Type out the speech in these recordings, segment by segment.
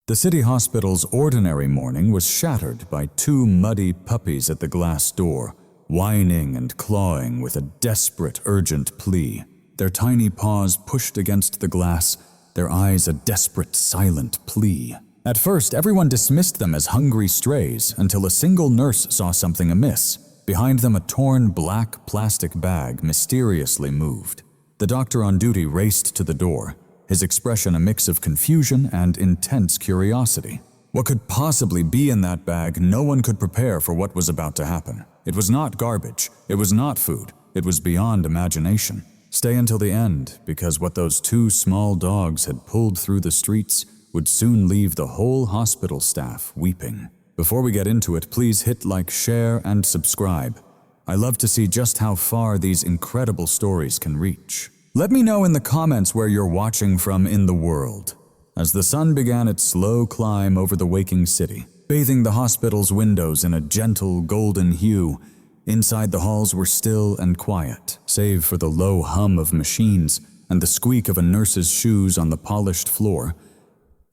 The city hospital's ordinary morning was shattered by two muddy puppies at the glass door, whining and clawing with a desperate, urgent plea. Their tiny paws pushed against the glass, their eyes a desperate, silent plea. At first, everyone dismissed them as hungry strays until a single nurse saw something amiss. Behind them, a torn black plastic bag mysteriously moved. The doctor on duty raced to the door, his expression a mix of confusion and intense curiosity. What could possibly be in that bag? No one could prepare for what was about to happen. It was not garbage. It was not food. It was beyond imagination. Stay until the end, because what those two small dogs had pulled through the streets would soon leave the whole hospital staff weeping. Before we get into it, please hit like, share, and subscribe. I love to see just how far these incredible stories can reach. Let me know in the comments where you're watching from in the world. As the sun began its slow climb over the waking city, bathing the hospital's windows in a gentle golden hue, inside the halls were still and quiet, save for the low hum of machines and the squeak of a nurse's shoes on the polished floor.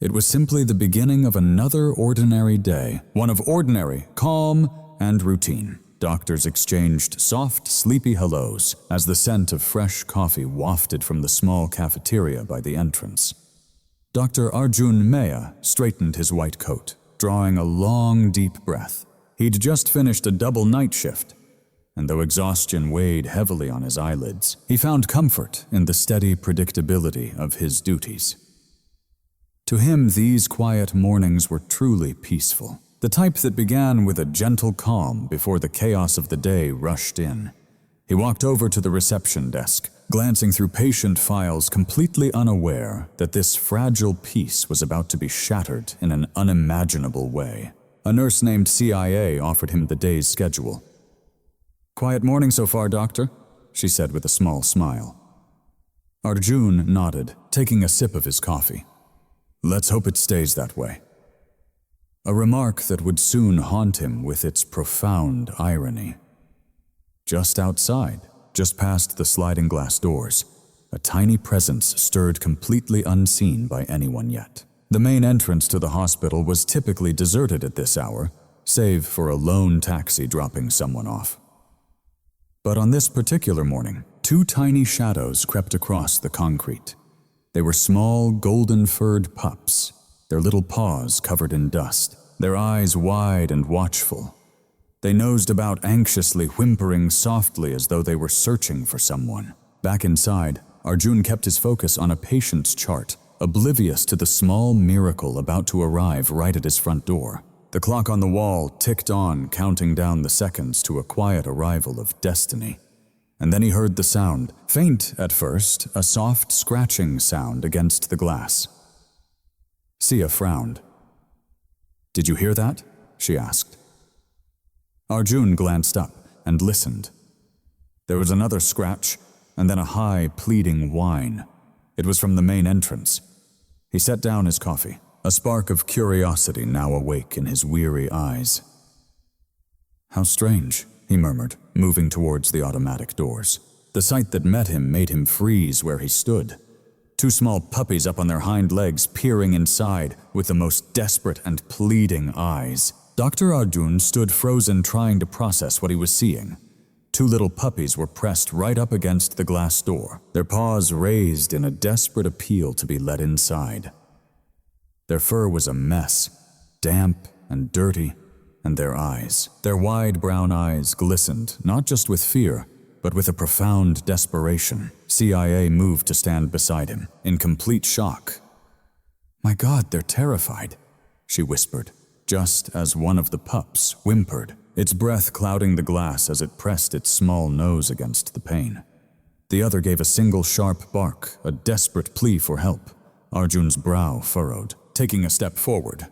It was simply the beginning of another ordinary day, one of ordinary, calm, and routine. Doctors exchanged soft, sleepy hellos as the scent of fresh coffee wafted from the small cafeteria by the entrance. Dr. Arjun Maya straightened his white coat, drawing a long, deep breath. He'd just finished a double night shift, and though exhaustion weighed heavily on his eyelids, he found comfort in the steady predictability of his duties. To him, these quiet mornings were truly peaceful, the type that began with a gentle calm before the chaos of the day rushed in. He walked over to the reception desk, glancing through patient files, completely unaware that this fragile peace was about to be shattered in an unimaginable way. A nurse named CIA offered him the day's schedule. "Quiet morning so far, doctor," she said with a small smile. Arjun nodded, taking a sip of his coffee. "Let's hope it stays that way." A remark that would soon haunt him with its profound irony. Just outside, just past the sliding glass doors, a tiny presence stirred completely unseen by anyone yet. The main entrance to the hospital was typically deserted at this hour, save for a lone taxi dropping someone off. But on this particular morning, two tiny shadows crept across the concrete. They were small, golden-furred pups, their little paws covered in dust, their eyes wide and watchful. They nosed about anxiously, whimpering softly as though they were searching for someone. Back inside, Arjun kept his focus on a patient's chart, oblivious to the small miracle about to arrive right at his front door. The clock on the wall ticked on, counting down the seconds to a quiet arrival of destiny. And then he heard the sound, faint at first, a soft scratching sound against the glass. Sia frowned. "Did you hear that?" she asked. Arjun glanced up and listened. There was another scratch, and then a high, pleading whine. It was from the main entrance. He set down his coffee, a spark of curiosity now awake in his weary eyes. "How strange," he murmured, moving towards the automatic doors. The sight that met him made him freeze where he stood. Two small puppies up on their hind legs, peering inside with the most desperate and pleading eyes. Dr. Arjun stood frozen, trying to process what he was seeing. Two little puppies were pressed right up against the glass door, their paws raised in a desperate appeal to be let inside. Their fur was a mess, damp and dirty, and their wide brown eyes glistened not just with fear, but with a profound desperation. CIA moved to stand beside him, in complete shock. "My God, they're terrified," she whispered, just as one of the pups whimpered, its breath clouding the glass as it pressed its small nose against the pane. The other gave a single sharp bark, a desperate plea for help. Arjun's brow furrowed, taking a step forward.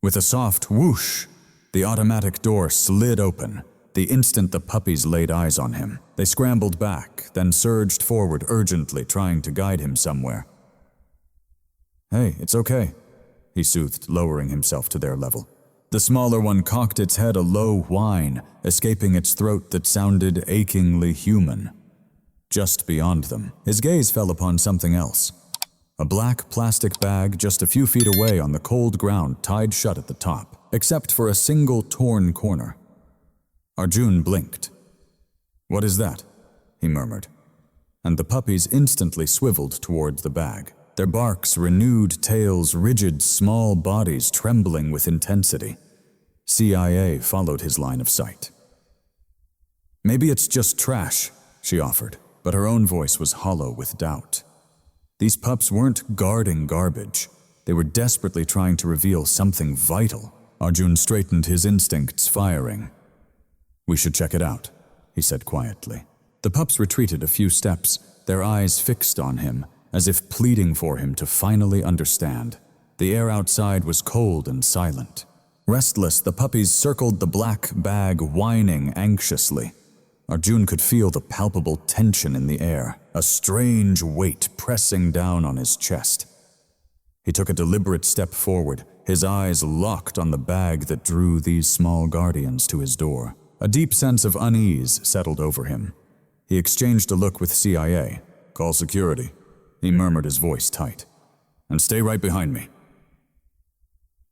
With a soft whoosh, the automatic door slid open. The instant the puppies laid eyes on him, they scrambled back, then surged forward urgently, trying to guide him somewhere. "Hey, it's okay," he soothed, lowering himself to their level. The smaller one cocked its head, a low whine, escaping its throat that sounded achingly human. Just beyond them, his gaze fell upon something else. A black plastic bag just a few feet away on the cold ground tied shut at the top, except for a single torn corner. Arjun blinked. "What is that?" he murmured, and the puppies instantly swiveled toward the bag, their barks renewed, tails rigid, small bodies trembling with intensity. CIA followed his line of sight. "Maybe it's just trash," she offered, but her own voice was hollow with doubt. These pups weren't guarding garbage. They were desperately trying to reveal something vital. Arjun straightened, his instincts firing. "We should check it out," he said quietly. The pups retreated a few steps, their eyes fixed on him, as if pleading for him to finally understand. The air outside was cold and silent. Restless, the puppies circled the black bag, whining anxiously. Arjun could feel the palpable tension in the air, a strange weight pressing down on his chest. He took a deliberate step forward, his eyes locked on the bag that drew these small guardians to his door. A deep sense of unease settled over him. He exchanged a look with CIA. "Call security," he murmured, his voice tight. "And stay right behind me."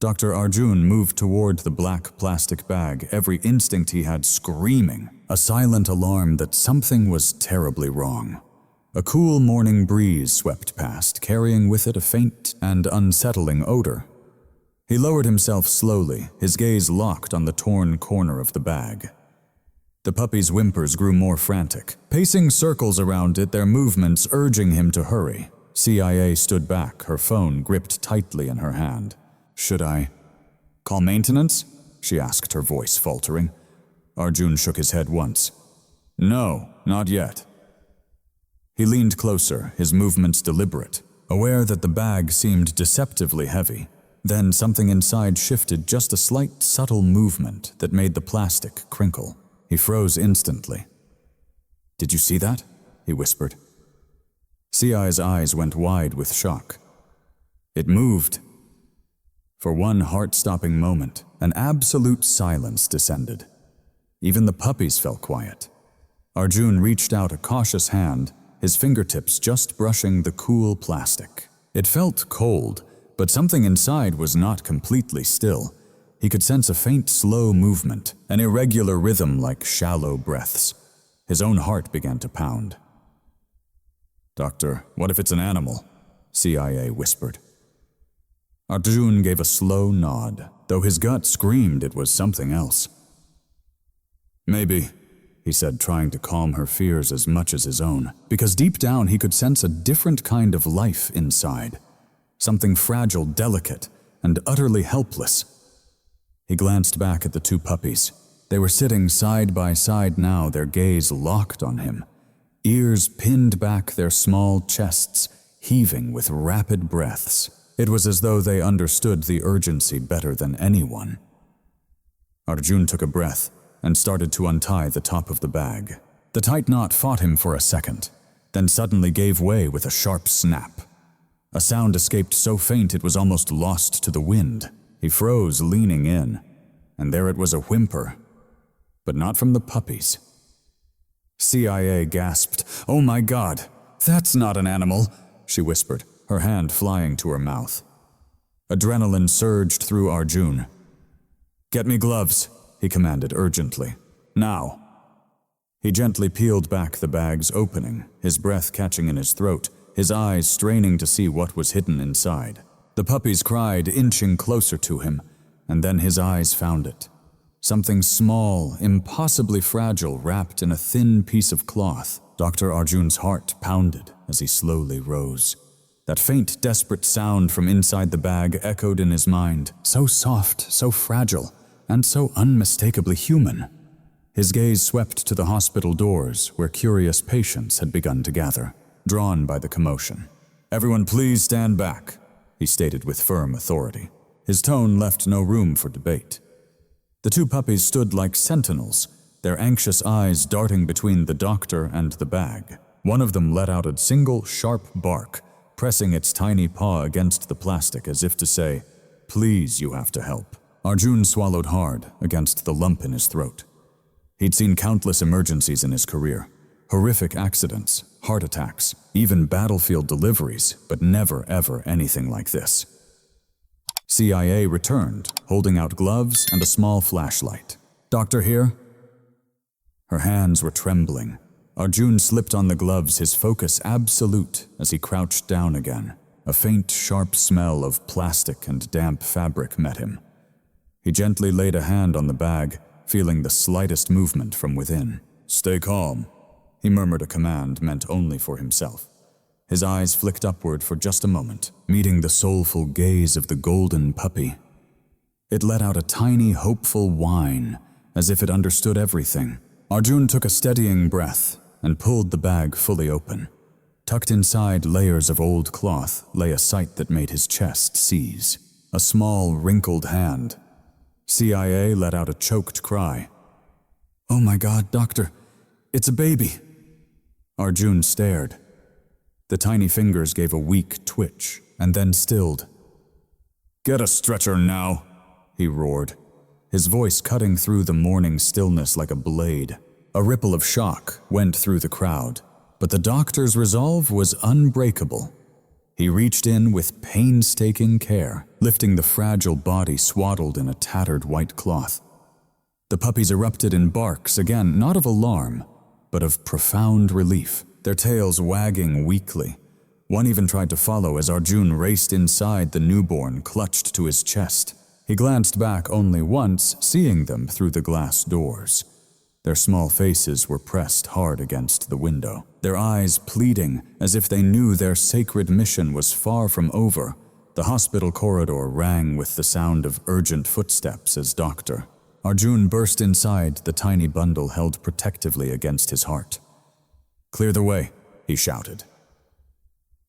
Dr. Arjun moved toward the black plastic bag, every instinct he had screaming, a silent alarm that something was terribly wrong. A cool morning breeze swept past, carrying with it a faint and unsettling odor. He lowered himself slowly, his gaze locked on the torn corner of the bag. The puppy's whimpers grew more frantic, pacing circles around it, their movements urging him to hurry. CIA stood back, her phone gripped tightly in her hand. "Should I call maintenance?" she asked, her voice faltering. Arjun shook his head once. "No, not yet." He leaned closer, his movements deliberate, aware that the bag seemed deceptively heavy. Then something inside shifted, just a slight, subtle movement that made the plastic crinkle. He froze instantly. "Did you see that?" he whispered. CI's eyes went wide with shock. It moved. For one heart-stopping moment, an absolute silence descended. Even the puppies fell quiet. Arjun reached out a cautious hand, his fingertips just brushing the cool plastic. It felt cold, but something inside was not completely still. He could sense a faint, slow movement, an irregular rhythm like shallow breaths. His own heart began to pound. "Doctor, what if it's an animal?" CIA whispered. Arjun gave a slow nod, though his gut screamed it was something else. "Maybe," he said, trying to calm her fears as much as his own, because deep down he could sense a different kind of life inside. Something fragile, delicate, and utterly helpless. He glanced back at the two puppies. They were sitting side by side now, their gaze locked on him. Ears pinned back, their small chests heaving with rapid breaths. It was as though they understood the urgency better than anyone. Arjun took a breath and started to untie the top of the bag. The tight knot fought him for a second, then suddenly gave way with a sharp snap. A sound escaped so faint it was almost lost to the wind. He froze, leaning in, and there it was, a whimper, but not from the puppies. CIA gasped. "Oh my God, that's not an animal," she whispered, her hand flying to her mouth. Adrenaline surged through Arjun. "Get me gloves," he commanded urgently. "Now." He gently peeled back the bag's opening, his breath catching in his throat, his eyes straining to see what was hidden inside. The puppies cried, inching closer to him, and then his eyes found it. Something small, impossibly fragile, wrapped in a thin piece of cloth. Dr. Arjun's heart pounded as he slowly rose. That faint, desperate sound from inside the bag echoed in his mind, so soft, so fragile, and so unmistakably human. His gaze swept to the hospital doors, where curious patients had begun to gather, drawn by the commotion. "Everyone please stand back," he stated with firm authority. His tone left no room for debate. The two puppies stood like sentinels, their anxious eyes darting between the doctor and the bag. One of them let out a single sharp bark, pressing its tiny paw against the plastic as if to say, "Please, you have to help." Arjun swallowed hard against the lump in his throat. He'd seen countless emergencies in his career, Horrific accidents, heart attacks, even battlefield deliveries, but never ever anything like this. CIA returned, holding out gloves and a small flashlight. "Doctor here?" Her hands were trembling. Arjun slipped on the gloves, his focus absolute as he crouched down again. A faint, sharp smell of plastic and damp fabric met him. He gently laid a hand on the bag, feeling the slightest movement from within. "Stay calm," he murmured a command meant only for himself. His eyes flicked upward for just a moment, meeting the soulful gaze of the golden puppy. It let out a tiny, hopeful whine, as if it understood everything. Arjun took a steadying breath and pulled the bag fully open. Tucked inside layers of old cloth lay a sight that made his chest seize. A small, wrinkled hand. CIA let out a choked cry. "Oh my God, doctor, it's a baby!" Arjun stared. The tiny fingers gave a weak twitch and then stilled. "Get a stretcher now," he roared, his voice cutting through the morning stillness like a blade. A ripple of shock went through the crowd, but the doctor's resolve was unbreakable. He reached in with painstaking care, lifting the fragile body swaddled in a tattered white cloth. The puppies erupted in barks, again not of alarm, but of profound relief, their tails wagging weakly. One even tried to follow as Arjun raced inside the newborn, clutched to his chest. He glanced back only once, seeing them through the glass doors. Their small faces were pressed hard against the window, their eyes pleading as if they knew their sacred mission was far from over. The hospital corridor rang with the sound of urgent footsteps as Dr. Arjun burst inside the tiny bundle held protectively against his heart. "Clear the way," he shouted.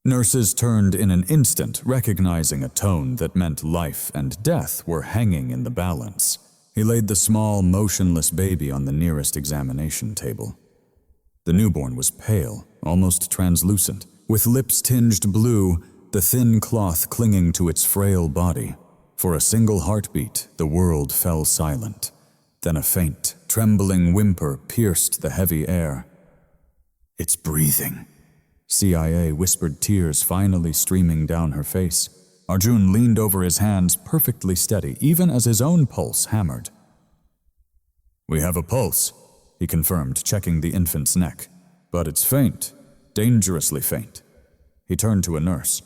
Nurses turned in an instant, recognizing a tone that meant life and death were hanging in the balance. He laid the small, motionless baby on the nearest examination table. The newborn was pale, almost translucent, with lips tinged blue, the thin cloth clinging to its frail body. For a single heartbeat, the world fell silent. Then a faint, trembling whimper pierced the heavy air. "It's breathing." CIA whispered, tears finally streaming down her face. Arjun leaned over his hands, perfectly steady, even as his own pulse hammered. "We have a pulse," he confirmed, checking the infant's neck. "But it's faint, dangerously faint." He turned to a nurse.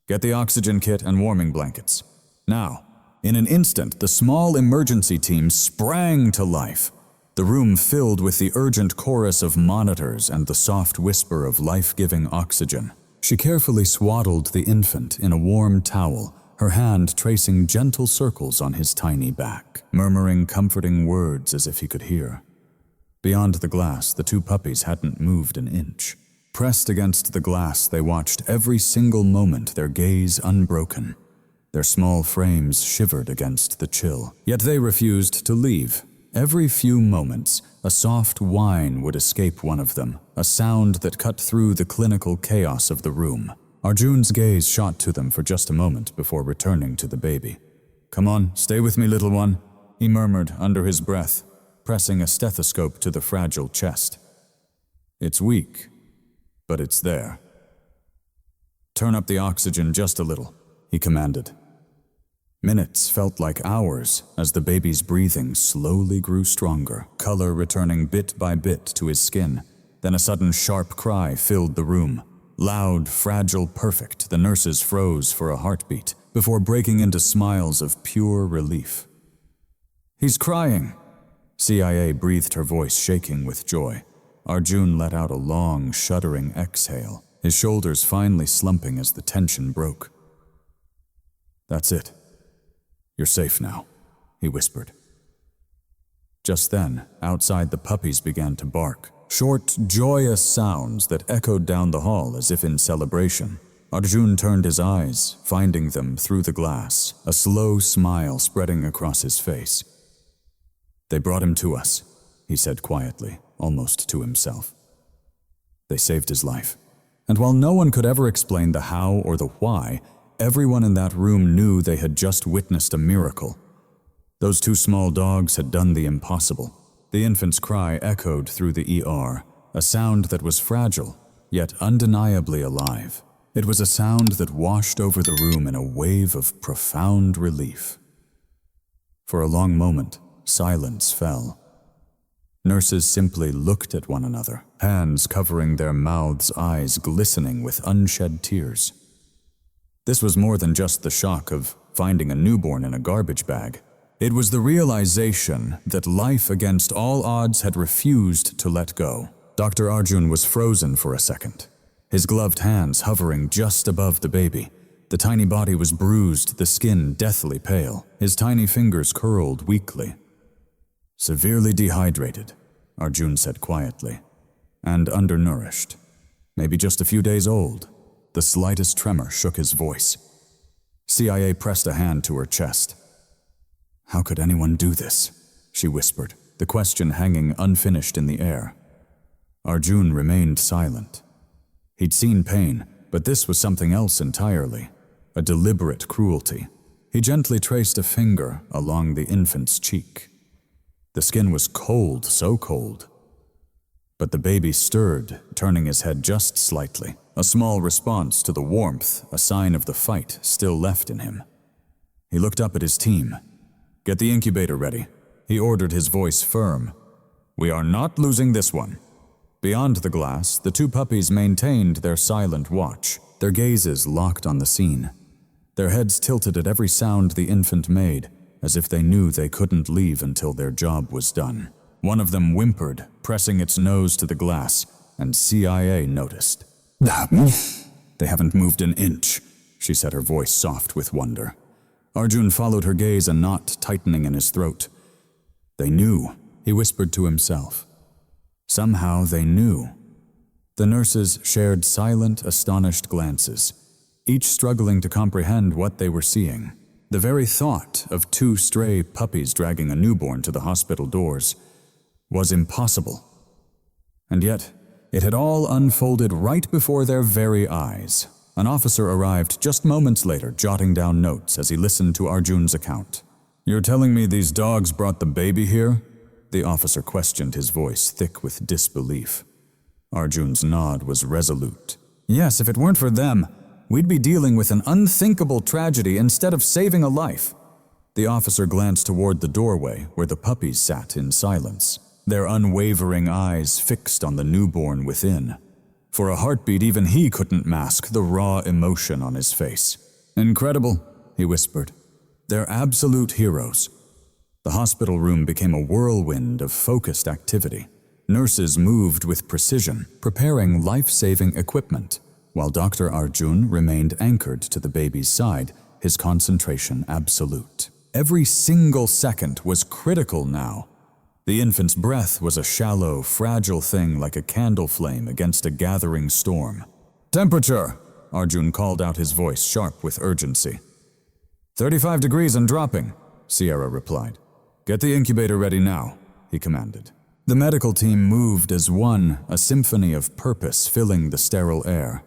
"Get the oxygen kit and warming blankets. Now." In an instant, the small emergency team sprang to life. The room filled with the urgent chorus of monitors and the soft whisper of life-giving oxygen. She carefully swaddled the infant in a warm towel, her hand tracing gentle circles on his tiny back, murmuring comforting words as if he could hear. Beyond the glass, the two puppies hadn't moved an inch. Pressed against the glass, they watched every single moment, their gaze unbroken. Their small frames shivered against the chill, yet they refused to leave. Every few moments, a soft whine would escape one of them, a sound that cut through the clinical chaos of the room. Arjun's gaze shot to them for just a moment before returning to the baby. "Come on, stay with me, little one," he murmured under his breath, pressing a stethoscope to the fragile chest. "It's weak, but it's there." "Turn up the oxygen just a little," he commanded. Minutes felt like hours as the baby's breathing slowly grew stronger, color returning bit by bit to his skin. Then a sudden sharp cry filled the room. Loud, fragile, perfect, the nurses froze for a heartbeat before breaking into smiles of pure relief. "He's crying!" CIA breathed, her voice shaking with joy. Arjun let out a long, shuddering exhale, his shoulders finally slumping as the tension broke. "That's it. You're safe now," he whispered. Just then, outside, the puppies began to bark, short, joyous sounds that echoed down the hall as if in celebration. Arjun turned his eyes, finding them through the glass, a slow smile spreading across his face. "They brought him to us," he said quietly, almost to himself. "They saved his life." And while no one could ever explain the how or the why, everyone in that room knew they had just witnessed a miracle. Those two small dogs had done the impossible. The infant's cry echoed through the ER, a sound that was fragile, yet undeniably alive. It was a sound that washed over the room in a wave of profound relief. For a long moment, silence fell. Nurses simply looked at one another, hands covering their mouths, eyes glistening with unshed tears. This was more than just the shock of finding a newborn in a garbage bag. It was the realization that life against all odds had refused to let go. Dr. Arjun was frozen for a second, his gloved hands hovering just above the baby. The tiny body was bruised, the skin deathly pale, his tiny fingers curled weakly. "Severely dehydrated," Arjun said quietly, "and undernourished. Maybe just a few days old." The slightest tremor shook his voice. CIA pressed a hand to her chest. "How could anyone do this?" she whispered, the question hanging unfinished in the air. Arjun remained silent. He'd seen pain, but this was something else entirely, a deliberate cruelty. He gently traced a finger along the infant's cheek. The skin was cold, so cold. But the baby stirred, turning his head just slightly, a small response to the warmth, a sign of the fight still left in him. He looked up at his team. "Get the incubator ready," he ordered, his voice firm. "We are not losing this one." Beyond the glass, the two puppies maintained their silent watch, their gazes locked on the scene. Their heads tilted at every sound the infant made, as if they knew they couldn't leave until their job was done. One of them whimpered, pressing its nose to the glass, and CIA noticed. "They haven't moved an inch," she said, her voice soft with wonder. Arjun followed her gaze, a knot tightening in his throat. "They knew," he whispered to himself. Somehow they knew. The nurses shared silent, astonished glances, each struggling to comprehend what they were seeing. The very thought of two stray puppies dragging a newborn to the hospital doors was impossible. And yet, it had all unfolded right before their very eyes. An officer arrived just moments later, jotting down notes as he listened to Arjun's account. "You're telling me these dogs brought the baby here?" The officer questioned, his voice thick with disbelief. Arjun's nod was resolute. "Yes, if it weren't for them, we'd be dealing with an unthinkable tragedy instead of saving a life." The officer glanced toward the doorway where the puppies sat in silence, their unwavering eyes fixed on the newborn within. For a heartbeat, even he couldn't mask the raw emotion on his face. "Incredible," he whispered. "They're absolute heroes." The hospital room became a whirlwind of focused activity. Nurses moved with precision, preparing life-saving equipment, while Dr. Arjun remained anchored to the baby's side, his concentration absolute. Every single second was critical now. The infant's breath was a shallow, fragile thing like a candle flame against a gathering storm. "Temperature," Arjun called out, his voice sharp with urgency. 35 degrees and dropping, Sierra replied. "Get the incubator ready now," he commanded. The medical team moved as one, a symphony of purpose filling the sterile air.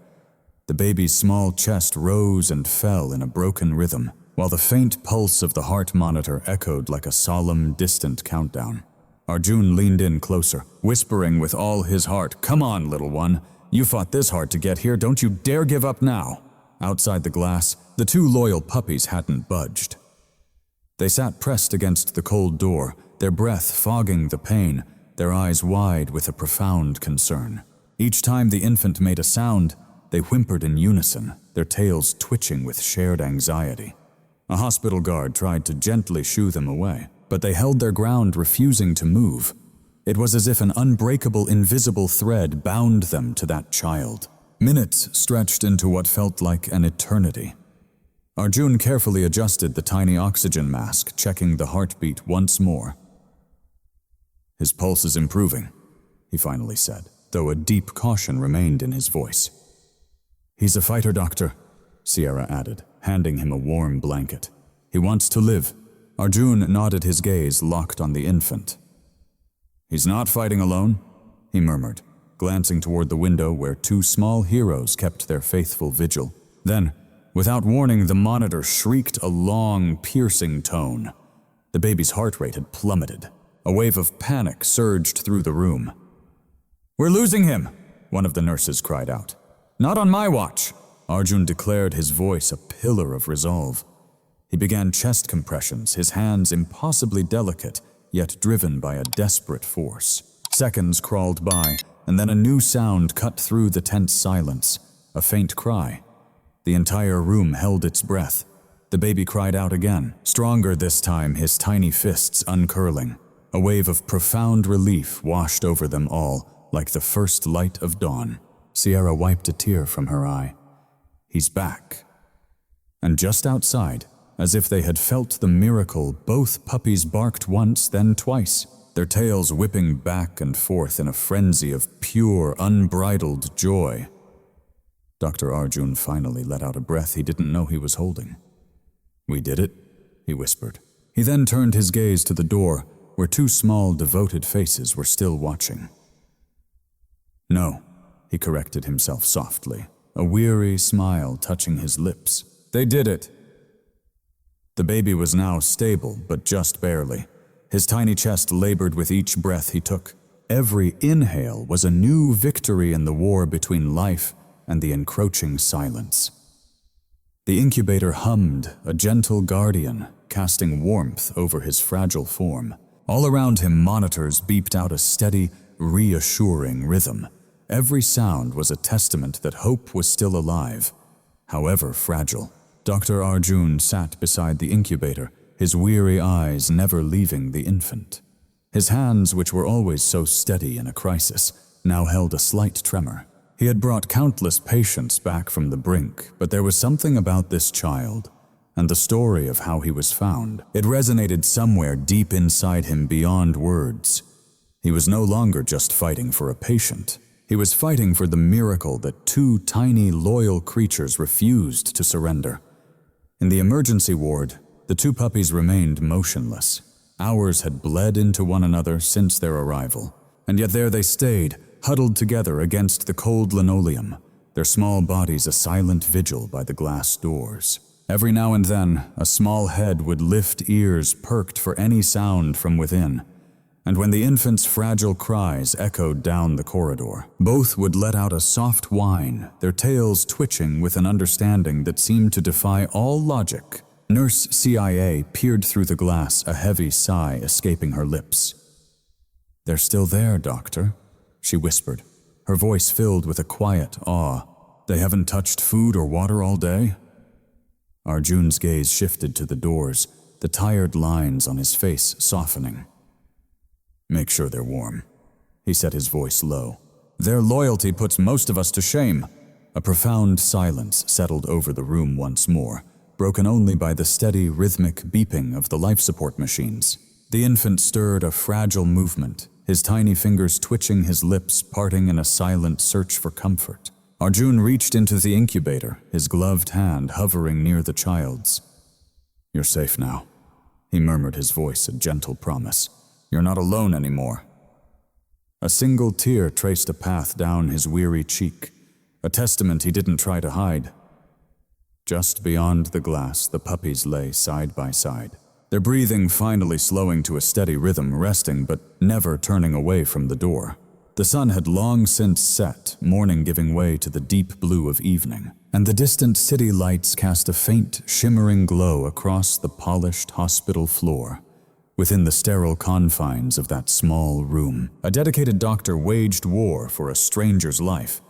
The baby's small chest rose and fell in a broken rhythm, while the faint pulse of the heart monitor echoed like a solemn, distant countdown. Arjun leaned in closer, whispering with all his heart, "Come on, little one. You fought this hard to get here. Don't you dare give up now." Outside the glass, the two loyal puppies hadn't budged. They sat pressed against the cold door, their breath fogging the pain, their eyes wide with a profound concern. Each time the infant made a sound, they whimpered in unison, their tails twitching with shared anxiety. A hospital guard tried to gently shoo them away, but they held their ground, refusing to move. It was as if an unbreakable, invisible thread bound them to that child. Minutes stretched into what felt like an eternity. Arjun carefully adjusted the tiny oxygen mask, checking the heartbeat once more. "His pulse is improving," he finally said, though a deep caution remained in his voice. "He's a fighter, doctor," Sierra added, handing him a warm blanket. "He wants to live." Arjun nodded, his gaze locked on the infant. "He's not fighting alone," he murmured, glancing toward the window where two small heroes kept their faithful vigil. Then, without warning, the monitor shrieked a long, piercing tone. The baby's heart rate had plummeted. A wave of panic surged through the room. "We're losing him," one of the nurses cried out. "Not on my watch," Arjun declared, his voice a pillar of resolve. He began chest compressions, his hands impossibly delicate, yet driven by a desperate force. Seconds crawled by, and then a new sound cut through the tense silence, a faint cry. The entire room held its breath. The baby cried out again, stronger this time, his tiny fists uncurling. A wave of profound relief washed over them all, like the first light of dawn. Sierra wiped a tear from her eye. He's back. And just outside, as if they had felt the miracle, both puppies barked once, then twice, their tails whipping back and forth in a frenzy of pure, unbridled joy. Dr. Arjun finally let out a breath he didn't know he was holding. "We did it," he whispered. He then turned his gaze to the door, where two small, devoted faces were still watching. "No," he corrected himself softly, a weary smile touching his lips. "They did it." The baby was now stable, but just barely. His tiny chest labored with each breath he took. Every inhale was a new victory in the war between life and the encroaching silence. The incubator hummed, a gentle guardian, casting warmth over his fragile form. All around him, monitors beeped out a steady, reassuring rhythm. Every sound was a testament that hope was still alive, however fragile. Dr. Arjun sat beside the incubator, his weary eyes never leaving the infant. His hands, which were always so steady in a crisis, now held a slight tremor. He had brought countless patients back from the brink, but there was something about this child, and the story of how he was found. It resonated somewhere deep inside him beyond words. He was no longer just fighting for a patient. He was fighting for the miracle that two tiny, loyal creatures refused to surrender. In the emergency ward, the two puppies remained motionless. Hours had bled into one another since their arrival, and yet there they stayed, huddled together against the cold linoleum, their small bodies a silent vigil by the glass doors. Every now and then, a small head would lift ears perked for any sound from within, and when the infant's fragile cries echoed down the corridor, both would let out a soft whine, their tails twitching with an understanding that seemed to defy all logic. Nurse CIA peered through the glass, a heavy sigh escaping her lips. "They're still there, Doctor," she whispered, her voice filled with a quiet awe. "They haven't touched food or water all day?" Arjun's gaze shifted to the doors, the tired lines on his face softening. "Make sure they're warm," he said, his voice low. "Their loyalty puts most of us to shame." A profound silence settled over the room once more, broken only by the steady, rhythmic beeping of the life support machines. The infant stirred a fragile movement, his tiny fingers twitching, his lips parting in a silent search for comfort. Arjun reached into the incubator, his gloved hand hovering near the child's. "You're safe now," he murmured, his voice a gentle promise. "You're not alone anymore." A single tear traced a path down his weary cheek, a testament he didn't try to hide. Just beyond the glass, the puppies lay side by side, their breathing finally slowing to a steady rhythm, resting but never turning away from the door. The sun had long since set, morning giving way to the deep blue of evening, and the distant city lights cast a faint, shimmering glow across the polished hospital floor. Within the sterile confines of that small room, a dedicated doctor waged war for a stranger's life,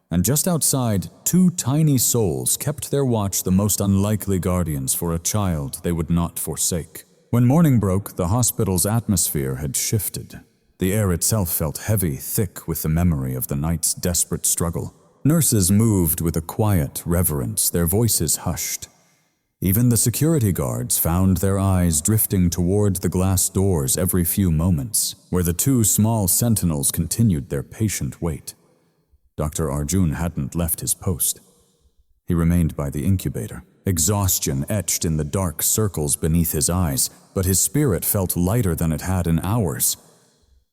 and just outside, two tiny souls kept their watch, the most unlikely guardians for a child they would not forsake. When morning broke, the hospital's atmosphere had shifted. The air itself felt heavy, thick with the memory of the night's desperate struggle. Nurses moved with a quiet reverence, their voices hushed. Even the security guards found their eyes drifting toward the glass doors every few moments, where the two small sentinels continued their patient wait. Dr. Arjun hadn't left his post. He remained by the incubator, exhaustion etched in the dark circles beneath his eyes, but his spirit felt lighter than it had in hours.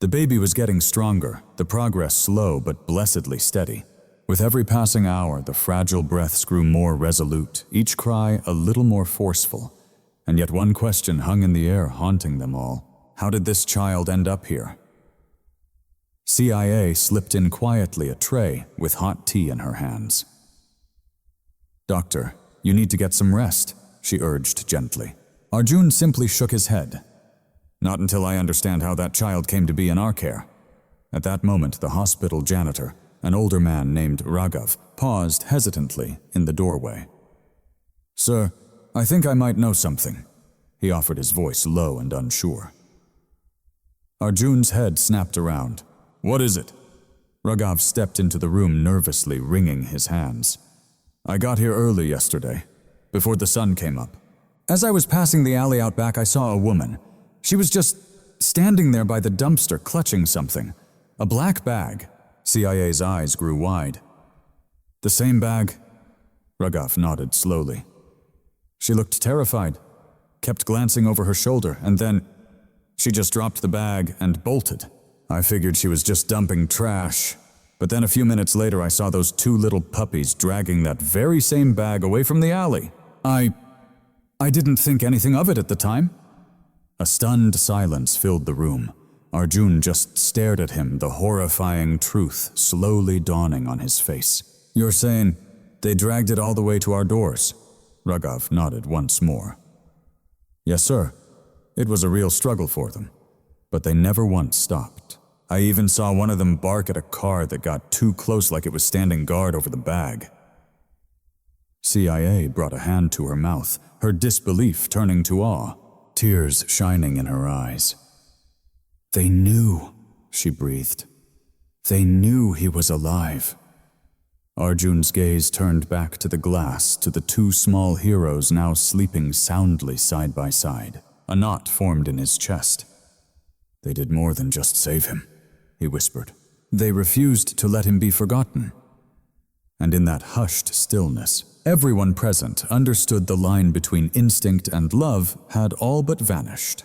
The baby was getting stronger, the progress slow but blessedly steady. With every passing hour, the fragile breaths grew more resolute, each cry a little more forceful. And yet one question hung in the air, haunting them all. How did this child end up here? CIA slipped in quietly a tray with hot tea in her hands. "Doctor, you need to get some rest," she urged gently. Arjun simply shook his head. "Not until I understand how that child came to be in our care." At that moment, the hospital janitor, an older man named Raghav, paused hesitantly in the doorway. "Sir, I think I might know something," he offered, his voice low and unsure. Arjun's head snapped around. "What is it?" Raghav stepped into the room nervously, wringing his hands. "I got here early yesterday, before the sun came up. As I was passing the alley out back, I saw a woman. She was just standing there by the dumpster, clutching something. A black bag." CIA's eyes grew wide. "The same bag?" Raghav nodded slowly. "She looked terrified, kept glancing over her shoulder, and then she just dropped the bag and bolted. I figured she was just dumping trash, but then a few minutes later I saw those two little puppies dragging that very same bag away from the alley. I didn't think anything of it at the time." A stunned silence filled the room. Arjun just stared at him, the horrifying truth slowly dawning on his face. "You're saying they dragged it all the way to our doors?" Raghav nodded once more. "Yes, sir. It was a real struggle for them, but they never once stopped. I even saw one of them bark at a car that got too close, like it was standing guard over the bag." CIA brought a hand to her mouth, her disbelief turning to awe, tears shining in her eyes. "They knew," she breathed. "They knew he was alive." Arjun's gaze turned back to the glass, to the two small heroes now sleeping soundly side by side. A knot formed in his chest. "They did more than just save him," he whispered. "They refused to let him be forgotten." And in that hushed stillness, everyone present understood the line between instinct and love had all but vanished.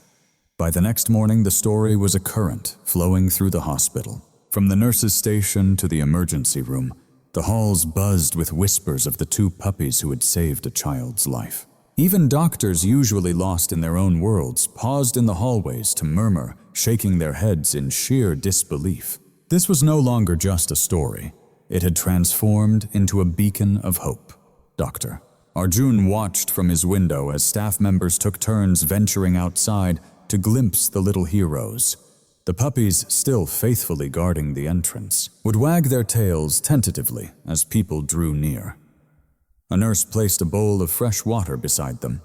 By the next morning, the story was a current flowing through the hospital. From the nurse's station to the emergency room, the halls buzzed with whispers of the two puppies who had saved a child's life. Even doctors, usually lost in their own worlds, paused in the hallways to murmur, shaking their heads in sheer disbelief. This was no longer just a story. It had transformed into a beacon of hope. "Doctor." Arjun watched from his window as staff members took turns venturing outside to glimpse the little heroes. The puppies, still faithfully guarding the entrance, would wag their tails tentatively as people drew near. A nurse placed a bowl of fresh water beside them.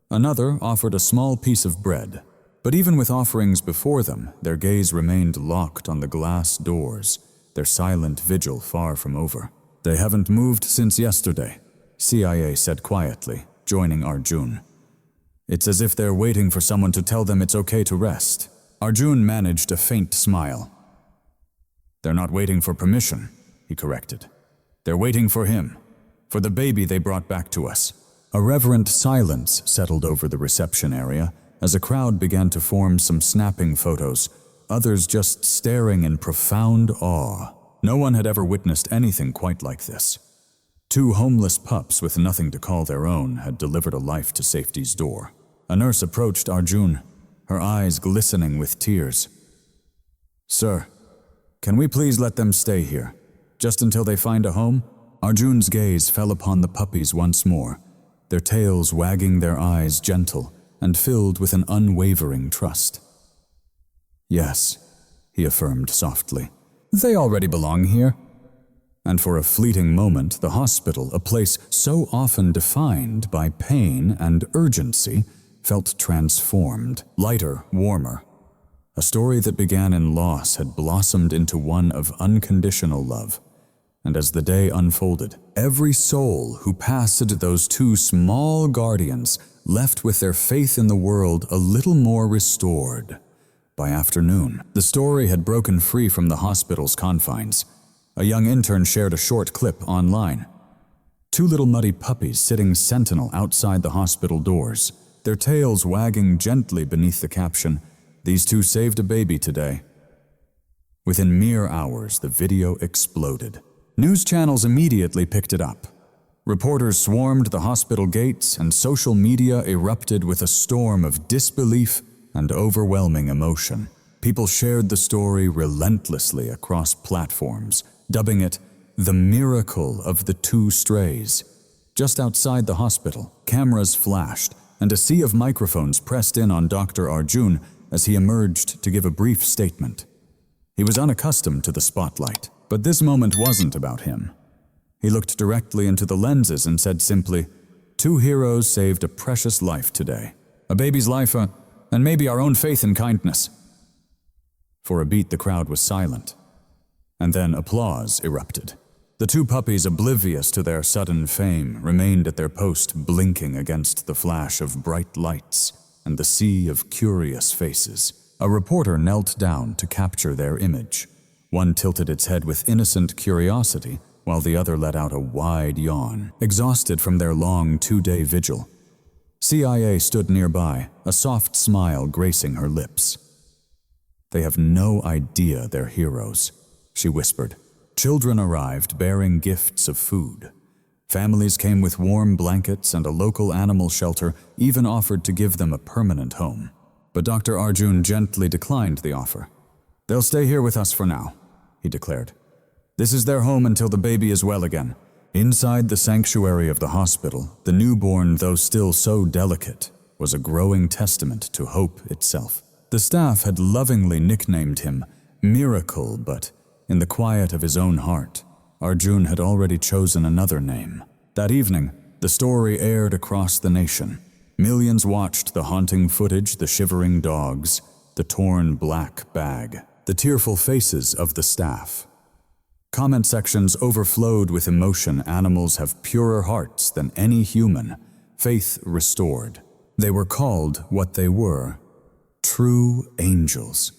Another offered a small piece of bread. But even with offerings before them, their gaze remained locked on the glass doors, their silent vigil far from over. "They haven't moved since yesterday," CIA said quietly, joining Arjun. "It's as if they're waiting for someone to tell them it's okay to rest." Arjun managed a faint smile. "They're not waiting for permission," he corrected. "They're waiting for him, for the baby they brought back to us." A reverent silence settled over the reception area as a crowd began to form, some snapping photos, others just staring in profound awe. No one had ever witnessed anything quite like this. Two homeless pups with nothing to call their own had delivered a life to safety's door. A nurse approached Arjun, her eyes glistening with tears. "Sir, can we please let them stay here, just until they find a home?" Arjun's gaze fell upon the puppies once more, their tails wagging, their eyes gentle and filled with an unwavering trust. "Yes," he affirmed softly. "They already belong here." And for a fleeting moment, the hospital, a place so often defined by pain and urgency, felt transformed, lighter, warmer. A story that began in loss had blossomed into one of unconditional love. And as the day unfolded, every soul who passed those two small guardians left with their faith in the world a little more restored. By afternoon, the story had broken free from the hospital's confines. A young intern shared a short clip online. Two little muddy puppies sitting sentinel outside the hospital doors, their tails wagging gently beneath the caption, "These two saved a baby today." Within mere hours, the video exploded. News channels immediately picked it up. Reporters swarmed the hospital gates, and social media erupted with a storm of disbelief and overwhelming emotion. People shared the story relentlessly across platforms, dubbing it the miracle of the two strays. Just outside the hospital, cameras flashed, and a sea of microphones pressed in on Dr. Arjun as he emerged to give a brief statement. He was unaccustomed to the spotlight, but this moment wasn't about him. He looked directly into the lenses and said simply, "Two heroes saved a precious life today. A baby's life, and maybe our own faith and kindness." For a beat, the crowd was silent, and then applause erupted. The two puppies, oblivious to their sudden fame, remained at their post, blinking against the flash of bright lights and the sea of curious faces. A reporter knelt down to capture their image. One tilted its head with innocent curiosity, while the other let out a wide yawn, exhausted from their long two-day vigil. CIA stood nearby, a soft smile gracing her lips. "They have no idea they're heroes," she whispered. Children arrived bearing gifts of food. Families came with warm blankets, and a local animal shelter even offered to give them a permanent home. But Dr. Arjun gently declined the offer. "They'll stay here with us for now," he declared. "This is their home until the baby is well again." Inside the sanctuary of the hospital, the newborn, though still so delicate, was a growing testament to hope itself. The staff had lovingly nicknamed him Miracle, but in the quiet of his own heart, Arjun had already chosen another name. That evening, the story aired across the nation. Millions watched the haunting footage, the shivering dogs, the torn black bag, the tearful faces of the staff. Comment sections overflowed with emotion. "Animals have purer hearts than any human. Faith restored." They were called what they were: true angels,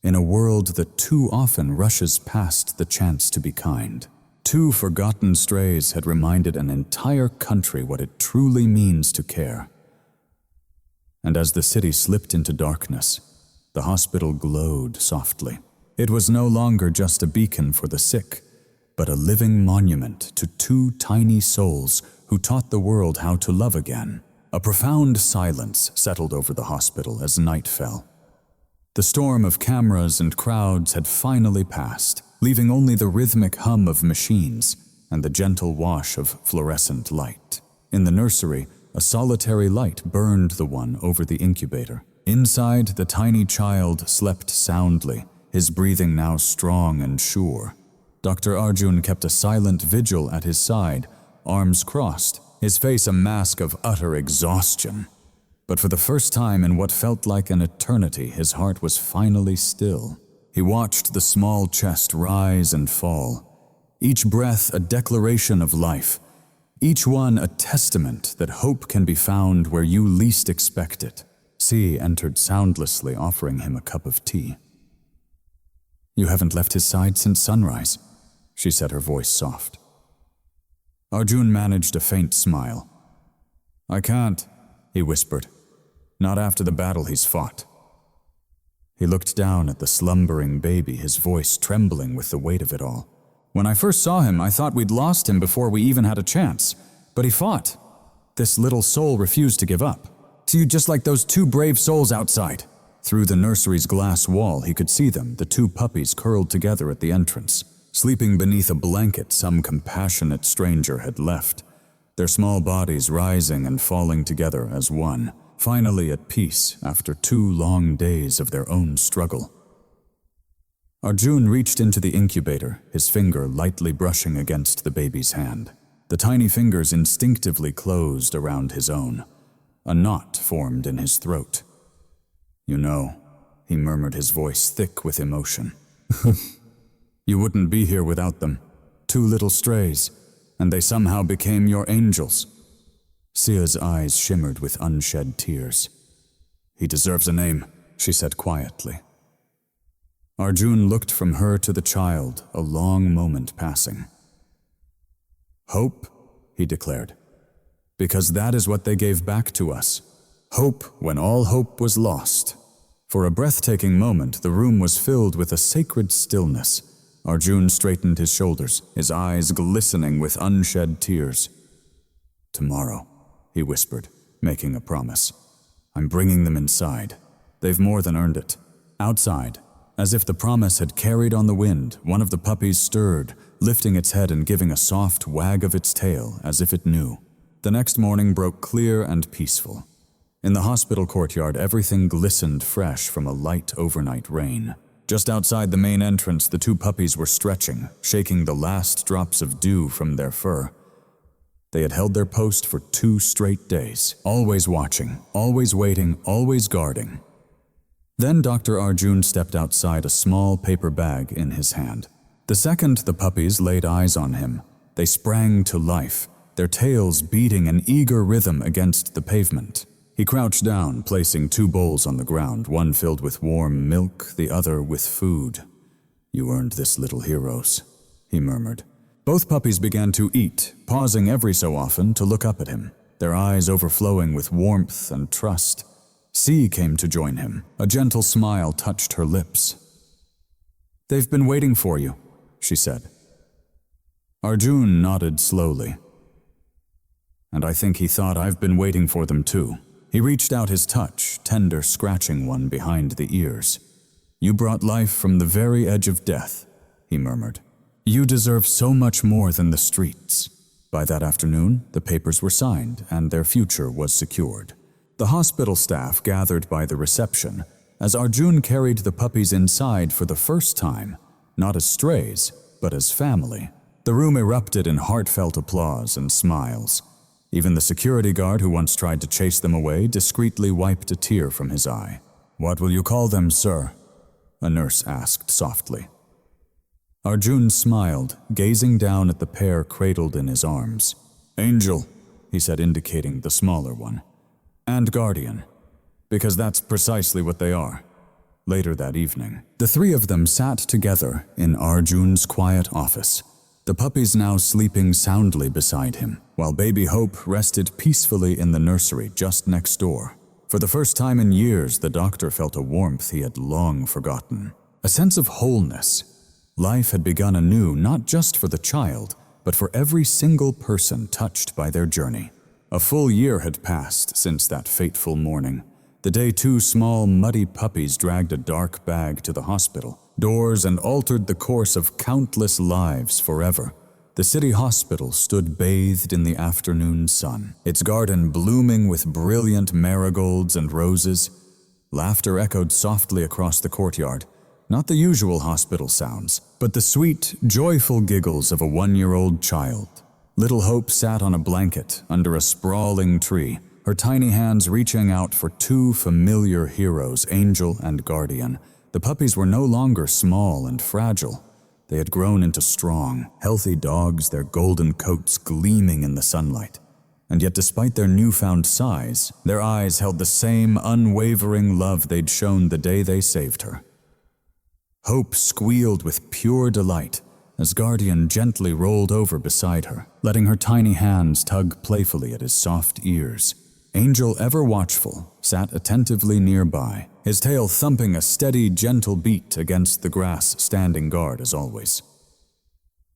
in a world that too often rushes past the chance to be kind. Two forgotten strays had reminded an entire country what it truly means to care. And as the city slipped into darkness, the hospital glowed softly. It was no longer just a beacon for the sick, but a living monument to two tiny souls who taught the world how to love again. A profound silence settled over the hospital as night fell. The storm of cameras and crowds had finally passed, leaving only the rhythmic hum of machines and the gentle wash of fluorescent light. In the nursery, a solitary light burned the one over the incubator. Inside, the tiny child slept soundly, his breathing now strong and sure. Dr. Arjun kept a silent vigil at his side, arms crossed, his face a mask of utter exhaustion. But for the first time in what felt like an eternity, his heart was finally still. He watched the small chest rise and fall, each breath a declaration of life, each one a testament that hope can be found where you least expect it. C entered soundlessly, offering him a cup of tea. "You haven't left his side since sunrise," she said, her voice soft. Arjun managed a faint smile. "I can't," he whispered. "Not after the battle he's fought." He looked down at the slumbering baby, his voice trembling with the weight of it all. "When I first saw him, I thought we'd lost him before we even had a chance. But he fought. This little soul refused to give up. To you, just like those two brave souls outside." Through the nursery's glass wall, he could see them, the two puppies curled together at the entrance, sleeping beneath a blanket some compassionate stranger had left, their small bodies rising and falling together as one, finally at peace after 2 long days of their own struggle. Arjun reached into the incubator, his finger lightly brushing against the baby's hand. The tiny fingers instinctively closed around his own. A knot formed in his throat. "You know," he murmured, his voice thick with emotion. "You wouldn't be here without them. 2 little strays, and they somehow became your angels." Sia's eyes shimmered with unshed tears. "He deserves a name," she said quietly. Arjun looked from her to the child, a long moment passing. "Hope," he declared, "because that is what they gave back to us. Hope when all hope was lost." For a breathtaking moment, the room was filled with a sacred stillness. Arjun straightened his shoulders, his eyes glistening with unshed tears. "Tomorrow," he whispered, making a promise. "I'm bringing them inside. They've more than earned it. Outside, as if the promise had carried on the wind, one of the puppies stirred, lifting its head and giving a soft wag of its tail as if it knew. The next morning broke clear and peaceful. In the hospital courtyard, everything glistened fresh from a light overnight rain. Just outside the main entrance, the two puppies were stretching, shaking the last drops of dew from their fur. They had held their post for 2 straight days, always watching, always waiting, always guarding. Then Dr. Arjun stepped outside, a small paper bag in his hand. The second the puppies laid eyes on him, they sprang to life, their tails beating an eager rhythm against the pavement. He crouched down, placing 2 bowls on the ground, one filled with warm milk, the other with food. "You earned this, little heroes," he murmured. Both puppies began to eat, pausing every so often to look up at him, their eyes overflowing with warmth and trust. C came to join him. A gentle smile touched her lips. "They've been waiting for you," she said. Arjun nodded slowly. "And I think he thought I've been waiting for them too." He reached out his touch, tender, scratching one behind the ears. "You brought life from the very edge of death," he murmured. "You deserve so much more than the streets." By that afternoon, the papers were signed and their future was secured. The hospital staff gathered by the reception as Arjun carried the puppies inside for the first time, not as strays, but as family. The room erupted in heartfelt applause and smiles. Even the security guard who once tried to chase them away discreetly wiped a tear from his eye. "What will you call them, sir?" a nurse asked softly. Arjun smiled, gazing down at the pair cradled in his arms. "Angel," he said, indicating the smaller one. "And Guardian, because that's precisely what they are." Later that evening, the 3 of them sat together in Arjun's quiet office, the puppies now sleeping soundly beside him, while baby Hope rested peacefully in the nursery just next door. For the first time in years, the doctor felt a warmth he had long forgotten, a sense of wholeness. Life had begun anew, not just for the child, but for every single person touched by their journey. A full year had passed since that fateful morning, the day 2 small, muddy puppies dragged a dark bag to the hospital doors and altered the course of countless lives forever. The city hospital stood bathed in the afternoon sun, its garden blooming with brilliant marigolds and roses. Laughter echoed softly across the courtyard, not the usual hospital sounds, but the sweet, joyful giggles of a 1-year-old child. Little Hope sat on a blanket under a sprawling tree, her tiny hands reaching out for 2 familiar heroes, Angel and Guardian. The puppies were no longer small and fragile. They had grown into strong, healthy dogs, their golden coats gleaming in the sunlight. And yet despite their newfound size, their eyes held the same unwavering love they'd shown the day they saved her. Hope squealed with pure delight as Guardian gently rolled over beside her, letting her tiny hands tug playfully at his soft ears. Angel, ever watchful, sat attentively nearby, his tail thumping a steady, gentle beat against the grass, standing guard as always.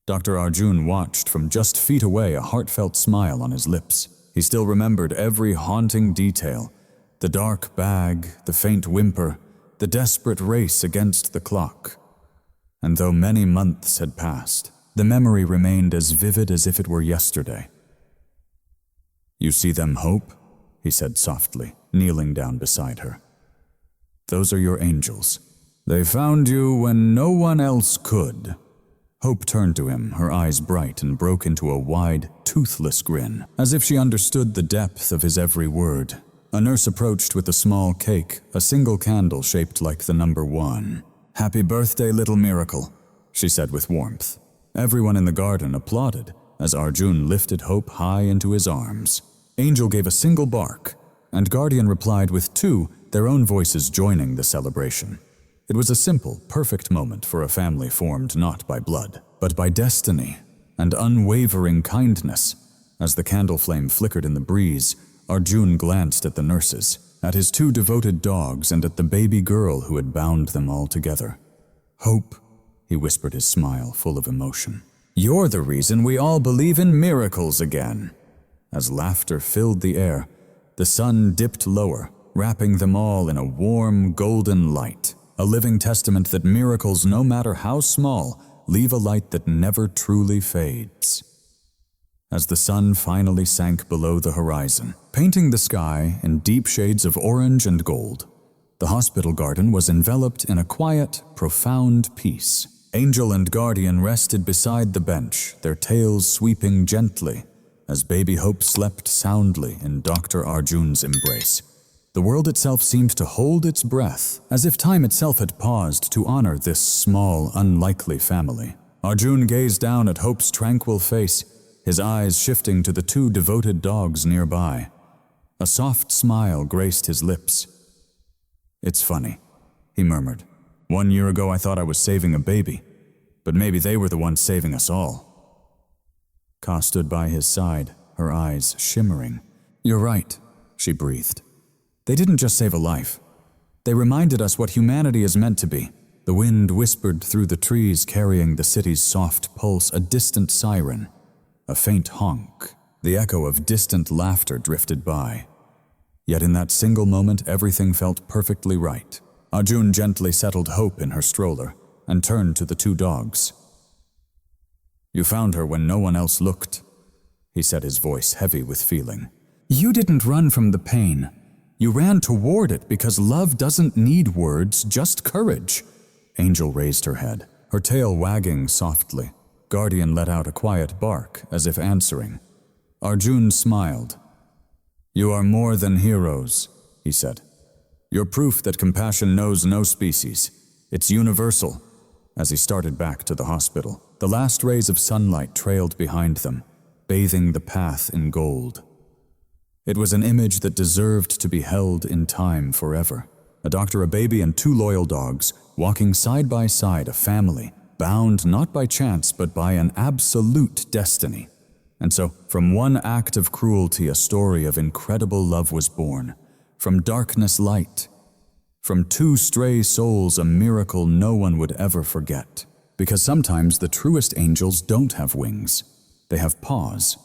Dr. Arjun watched from just feet away, a heartfelt smile on his lips. He still remembered every haunting detail, the dark bag, the faint whimper, the desperate race against the clock. And though many months had passed, the memory remained as vivid as if it were yesterday. "You see them, Hope?" he said softly, kneeling down beside her. "Those are your angels. They found you when no one else could." Hope turned to him, her eyes bright, and broke into a wide, toothless grin, as if she understood the depth of his every word. A nurse approached with a small cake, a single candle shaped like the number 1. "Happy birthday, little miracle," she said with warmth. Everyone in the garden applauded as Arjun lifted Hope high into his arms. Angel gave a single bark, and Guardian replied with 2, their own voices joining the celebration. It was a simple, perfect moment for a family formed not by blood, but by destiny and unwavering kindness. As the candle flame flickered in the breeze, Arjun glanced at the nurses, at his 2 devoted dogs, and at the baby girl who had bound them all together. "Hope," he whispered, his smile full of emotion. "You're the reason we all believe in miracles again." As laughter filled the air, the sun dipped lower, wrapping them all in a warm, golden light. a living testament that miracles, no matter how small, leave a light that never truly fades. As the sun finally sank below the horizon, painting the sky in deep shades of orange and gold, the hospital garden was enveloped in a quiet, profound peace. Angel and Guardian rested beside the bench, their tails sweeping gently, as baby Hope slept soundly in Dr. Arjun's embrace. The world itself seemed to hold its breath, as if time itself had paused to honor this small, unlikely family. Arjun gazed down at Hope's tranquil face, his eyes shifting to the two devoted dogs nearby. A soft smile graced his lips. "It's funny," he murmured. "1 year ago I thought I was saving a baby, but maybe they were the ones saving us all." Ka stood by his side, her eyes shimmering. "You're right," she breathed. "They didn't just save a life. They reminded us what humanity is meant to be." The wind whispered through the trees, carrying the city's soft pulse, a distant siren, a faint honk. The echo of distant laughter drifted by. Yet in that single moment, everything felt perfectly right. Arjun gently settled Hope in her stroller and turned to the two dogs. "You found her when no one else looked," he said, his voice heavy with feeling. "You didn't run from the pain. You ran toward it because love doesn't need words, just courage." Angel raised her head, her tail wagging softly. Guardian let out a quiet bark, as if answering. Arjun smiled. "You are more than heroes," he said. "You're proof that compassion knows no species. It's universal." As he started back to the hospital, the last rays of sunlight trailed behind them, bathing the path in gold. It was an image that deserved to be held in time forever. A doctor, a baby, and two loyal dogs, walking side by side, a family, bound not by chance but by an absolute destiny. And so, from one act of cruelty, a story of incredible love was born. From darkness, light. From two stray souls, a miracle no one would ever forget. Because sometimes the truest angels don't have wings. They have paws.